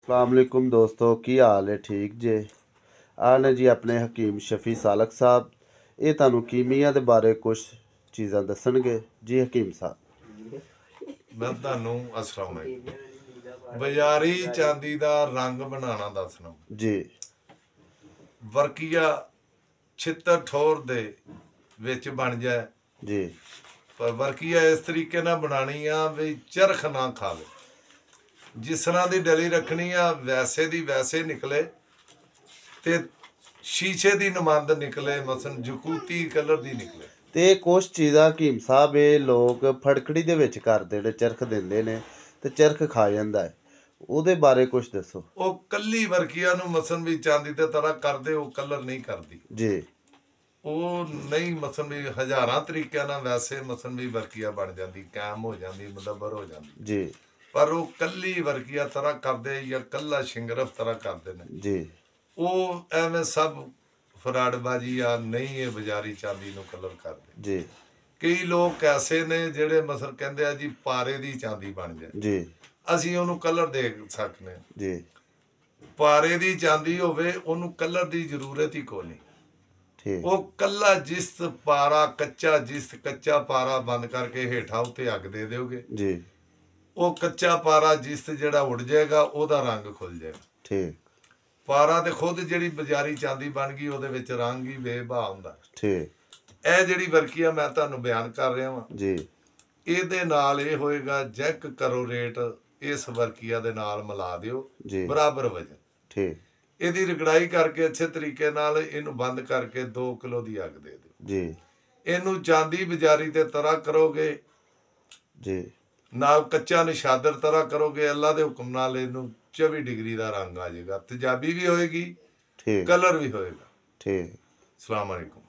अस्सलामुअलैकुम दोस्तों, की हाल है? ठीक जे। आ ने जी अपने हकीम शफी सालक साहब, ये तुहानू कीमिया के बारे कुछ चीज़ां दसणगे जी। हकीम साहब। मैं ਤੁਹਾਨੂੰ अस्सलाम बाजारी चांदी का रंग बनाना दसना जी। वर्किया छितर ठोर दे विच बन जाए जी। पर वर्किया इस तरीके ना बनानी आ भी चरख ना खावे। जिस तरह की डली रखनी आ वैसे दी वैसे निकले ते शीशे की नमंद निकले, मसन जकूती कलर की निकले। ते कुछ चीज़ां हकीम साहब ये लोग फड़कड़ी दे विच करदे ने, चरख दिंदे ने ते चरख खा जांदा है, ਉਹਦੇ बारे कुछ दसो। ਉਹ ਕੱਲੀ ਵਰਕੀਆ ਨੂੰ ਮਸਨ ਵੀ ਚਾਂਦੀ ਤੇ ਤਰ੍ਹਾਂ ਕਰਦੇ, ਉਹ ਕਲਰ ਨਹੀਂ ਕਰਦੀ जी। ਉਹ ਨਹੀਂ। ਮਸਨ ਵੀ ਹਜ਼ਾਰਾਂ ਤਰੀਕਿਆਂ ਨਾਲ ਵੈਸੇ ਮਸਨ ਵੀ ਵਰਕੀਆ ਬਣ ਜਾਂਦੀ, ਕਾਇਮ ਹੋ ਜਾਂਦੀ, ਮੁਦੱਬਰ ਹੋ ਜਾਂਦੀ जी। ਪਰ ਉਹ ਕੱਲੀ ਵਰਕੀਆ ਤਰ੍ਹਾਂ ਕਰਦੇ ਜਾਂ ਕੱਲਾ ਸ਼ਿੰਗਰਫ ਤਰ੍ਹਾਂ ਕਰਦੇ ਨੇ जी। ਉਹ ਐਵੇਂ ਸਭ ਫਰਾਡਬਾਜੀ ਆ, ਨਹੀਂ ਇਹ ਬਾਜ਼ਾਰੀ ਚਾਂਦੀ ਨੂੰ ਕਲਰ ਕਰਦੇ। जी। ਕਈ ਲੋਕ ਐਸੇ ਨੇ ਜਿਹੜੇ ਮਸਲ ਕਹਿੰਦੇ ਆ ਜੀ ਪਾਰੇ ਦੀ ਚਾਂਦੀ ਬਣ ਜਾਏ, जी। ਅਸੀਂ ਉਹਨੂੰ ਕਲਰ ਦੇ ਸਕਦੇ ਹਾਂ। जी। ਪਾਰੇ ਦੀ ਚਾਂਦੀ ਹੋਵੇ ਉਹਨੂੰ ਕਲਰ ਦੀ ਜ਼ਰੂਰਤ ਹੀ ਕੋਈ ਨਹੀਂ। ठीक। ਉਹ ਕੱਲਾ ਜਿਸ ਪਾਰਾ ਕੱਚਾ, ਜਿਸ ਕੱਚਾ ਪਾਰਾ ਬੰਦ ਕਰਕੇ ਹੇਠਾਂ ਉੱਤੇ ਅੱਗ ਦੇ ਦਿਓਗੇ जी। ਉਹ ਕੱਚਾ ਪਾਰਾ ਜਿਸ ਜਿਹੜਾ ਉੱਡ ਜਾਏਗਾ ਉਹਦਾ ਰੰਗ ਖੁੱਲ ਜਾਏਗਾ। ठीक। ਪਾਰਾ ਤੇ ਖੁਦ ਜਿਹੜੀ ਬਾਜ਼ਾਰੀ ਚਾਂਦੀ ਬਣ ਗਈ ਉਹਦੇ ਵਿੱਚ ਰੰਗ ਹੀ ਬੇਭਾ ਹੁੰਦਾ। ठीक। ਇਹ ਜਿਹੜੀ ਵਰਕੀਆ ਮੈਂ ਤੁਹਾਨੂੰ ਬਿਆਨ ਕਰ ਰਿਹਾ ਵਾਂ, जी। ਇਹਦੇ ਨਾਲ ਇਹ ਹੋਏਗਾ, ਚੈੱਕ ਕਰੋ ਰੇਟ ਇਸ ਵਰਕੀਆ ਦੇ ਨਾਲ ਮਿਲਾ ਦਿਓ जी। ਬਰਾਬਰ ਵਜਨ। ठीक। ਇਹਦੀ ਰਗੜਾਈ ਕਰਕੇ ਅੱਛੇ ਤਰੀਕੇ ਨਾਲ ਇਹਨੂੰ ਬੰਦ ਕਰਕੇ 2 ਕਿਲੋ ਦੀ ਅੱਗ ਦੇ ਦਿਓ। जी। ਇਹਨੂੰ ਚਾਂਦੀ ਬਾਜ਼ਾਰੀ ਤੇ ਤਰ੍ਹਾਂ ਕਰੋਗੇ, जी। ਨਾਲ ਕੱਚਾ ਨਿਸ਼ਾਦਰ ਤਰ੍ਹਾਂ ਕਰੋਗੇ, ਅੱਲਾ ਦੇ ਹੁਕਮ ਨਾਲ ਇਹਨੂੰ 24 ਡਿਗਰੀ ਦਾ ਰੰਗ ਆ ਜਾਏਗਾ, ਤੇਜ਼ਾਬੀ ਵੀ ਹੋਏਗੀ, ठीक। ਕਲਰ ਵੀ ਹੋਏਗਾ। ठीक। अस्सलाम वालेकुम।